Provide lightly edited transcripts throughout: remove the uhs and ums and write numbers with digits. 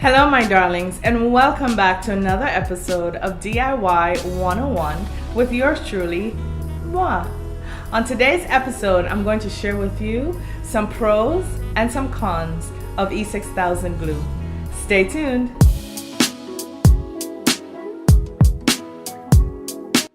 Hello my darlings, and welcome back to another episode of DIY 101 with yours truly, moi. On today's episode, I'm going to share with you some pros and some cons of E6000 glue. Stay tuned.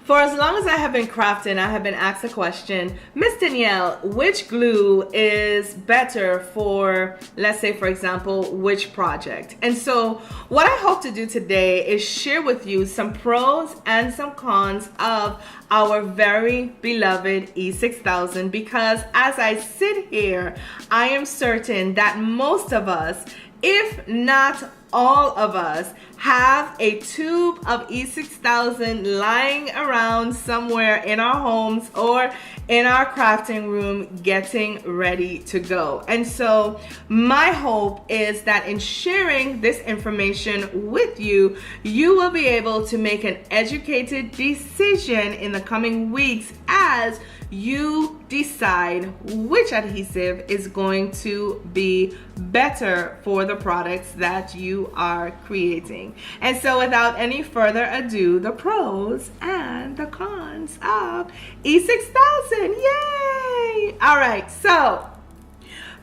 For as long as I have been crafting, I have been asked the question, Miss Danielle, which glue is better for, let's say for example, which project? And so what I hope to do today is share with you some pros and some cons of our very beloved E6000, because as I sit here, I am certain that most of us, if not all of us, have a tube of E6000 lying around somewhere in our homes or in our crafting room getting ready to go. And so my hope is that in sharing this information with you, you will be able to make an educated decision in the coming weeks as you decide which adhesive is going to be better for the products that you are creating. And so without any further ado, the pros and the cons of E6000. Yay! All right, so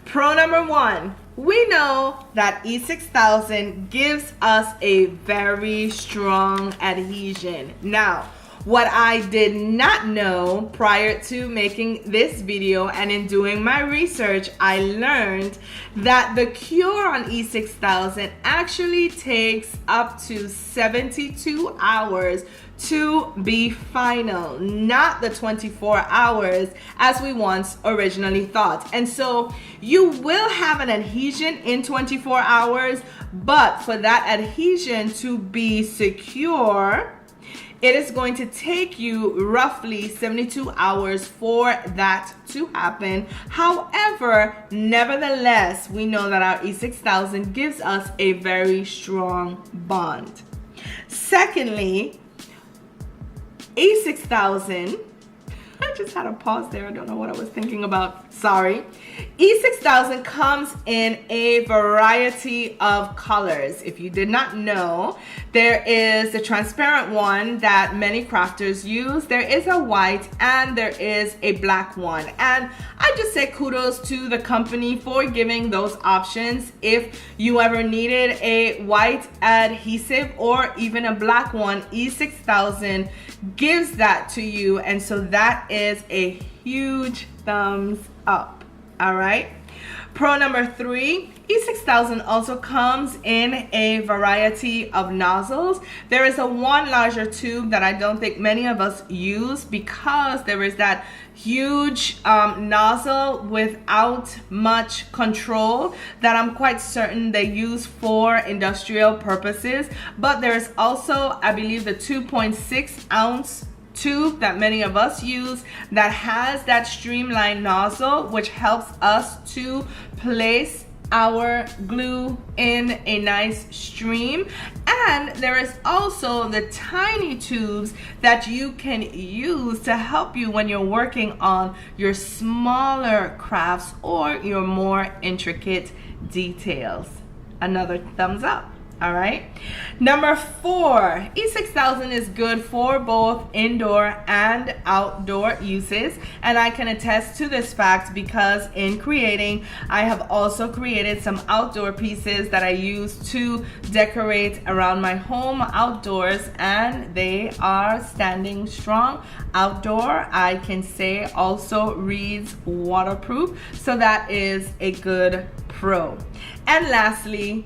pro number one, we know that E6000 gives us a very strong adhesion. Now, what I did not know prior to making this video and in doing my research, I learned that the cure on E6000 actually takes up to 72 hours to be final, not the 24 hours as we once originally thought. And so you will have an adhesion in 24 hours, but for that adhesion to be secure, it is going to take you roughly 72 hours for that to happen. However, nevertheless, we know that our E6000 gives us a very strong bond. Secondly, E6000, I just had a pause there. I don't know what I was thinking about. Sorry. E6000 comes in a variety of colors. If you did not know, there is the transparent one that many crafters use. There is a white and there is a black one. And I just say kudos to the company for giving those options. If you ever needed a white adhesive or even a black one, E6000 gives that to you. And so that is a huge thumbs up. All right. Pro number three, E6000 also comes in a variety of nozzles. There is a one larger tube that I don't think many of us use because there is that huge nozzle without much control that I'm quite certain they use for industrial purposes. But there's also, I believe, the 2.6 ounce tube that many of us use that has that streamlined nozzle, which helps us to place our glue in a nice stream. And there is also the tiny tubes that you can use to help you when you're working on your smaller crafts or your more intricate details. Another thumbs up. All right. Number four, E6000 is good for both indoor and outdoor uses. And I can attest to this fact because in creating, I have also created some outdoor pieces that I use to decorate around my home outdoors, and they are standing strong. Outdoor, I can say, also reads waterproof. So that is a good pro. And lastly,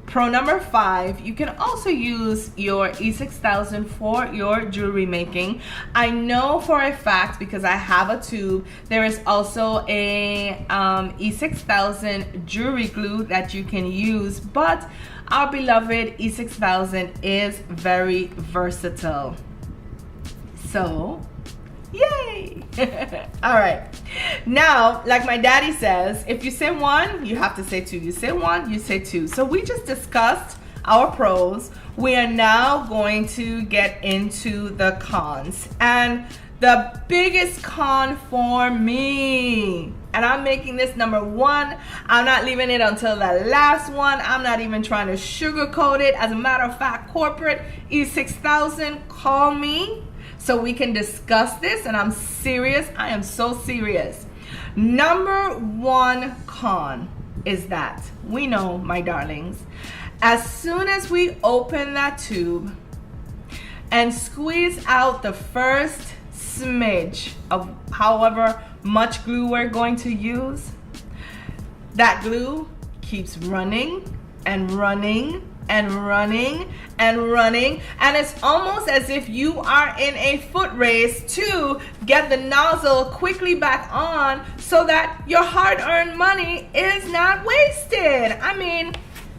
pro number five, you can also use your E6000 for your jewelry making. I know for a fact, because I have a tube, there is also a E6000 jewelry glue that you can use, but our beloved E6000 is very versatile. So, yay! All right. Now, like my daddy says, if you say one, you have to say two. You say one, you say two. So we just discussed our pros. We are now going to get into the cons. And the biggest con for me And I'm making this number one. I'm not leaving it until the last one. I'm not even trying to sugarcoat it. As a matter of fact, corporate E6000, call me so we can discuss this. And I'm serious. I am so serious. Number one con is that we know, my darlings, as soon as we open that tube and squeeze out the first smidge of however much glue we're going to use, that glue keeps running and running and running and running, and it's almost as if you are in a foot race to get the nozzle quickly back on so that your hard-earned money is not wasted. I mean,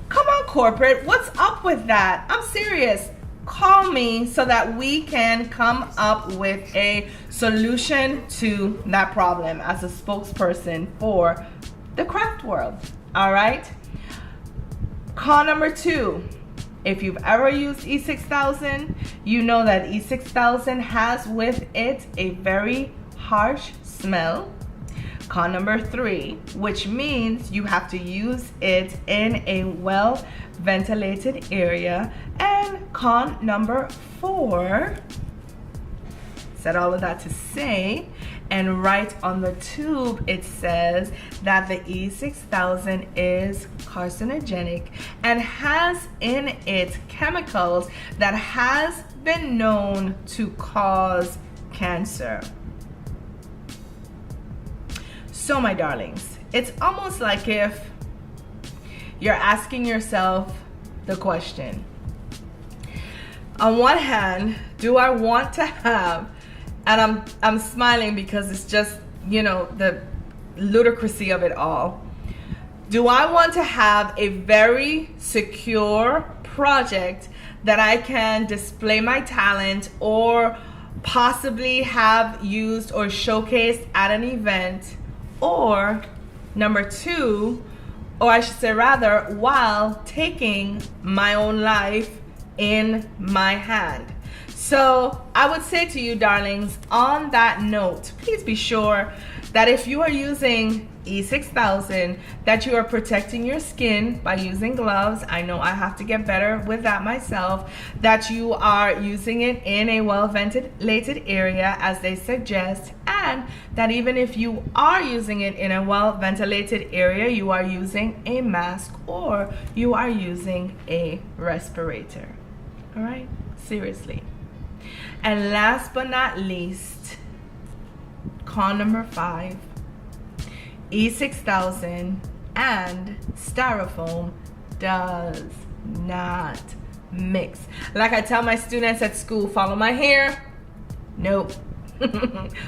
come on, corporate, what's up with that? I'm serious. Call me so that we can come up with a solution to that problem as a spokesperson for the craft world. All right. Con number two, if you've ever used E6000, you know that E6000 has with it a very harsh smell. Con number three, which means you have to use it in a well ventilated area. And con number four, said all of that to say, and right on the tube it says that the E6000 is carcinogenic and has in it chemicals that has been known to cause cancer. So my darlings, it's almost like if you're asking yourself the question, on one hand, do I want to have, and I'm smiling because it's just, you know, the ludicrousy of it all. Do I want to have a very secure project that I can display my talent or possibly have used or showcased at an event? Or number two, or I should say rather, while taking my own life in my hand? So I would say to you, darlings, on that note, please be sure that if you are using E6000, that you are protecting your skin by using gloves. I know I have to get better with that myself. That you are using it in a well ventilated area as they suggest, and that even if you are using it in a well ventilated area, you are using a mask or you are using a respirator. All right, seriously. And last but not least, con number 5, E6000 and styrofoam does not mix. Like I tell my students at school, follow my hair? Nope.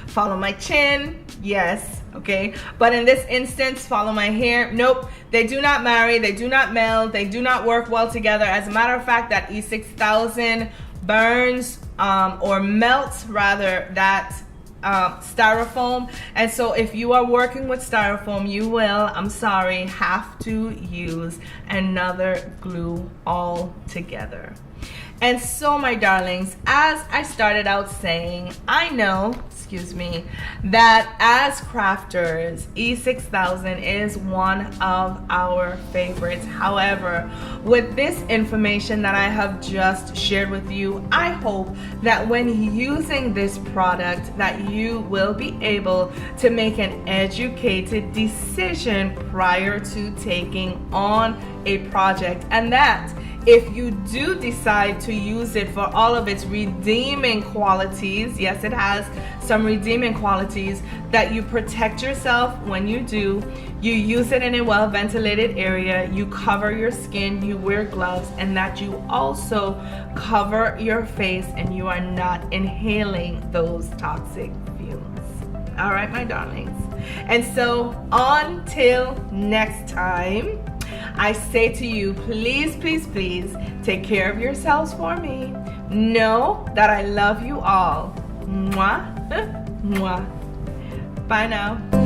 Follow my chin? Yes. Okay. But in this instance, follow my hair? Nope. They do not marry. They do not meld. They do not work well together. As a matter of fact, that E6000 burns or melts rather that styrofoam. And so if you are working with styrofoam, you will, I'm sorry, have to use another glue altogether. And so my darlings, as I started out saying, I know, that as crafters, E6000 is one of our favorites. However, with this information that I have just shared with you, I hope that when using this product that you will be able to make an educated decision prior to taking on a project, and that if you do decide to use it for all of its redeeming qualities, yes, it has some redeeming qualities, that you protect yourself when you do, you use it in a well ventilated area, you cover your skin, you wear gloves, and that you also cover your face and you are not inhaling those toxic fumes. All right, my darlings. And so until next time, I say to you, please, please, please take care of yourselves for me. Know that I love you all. Mwah, mwah. Bye now.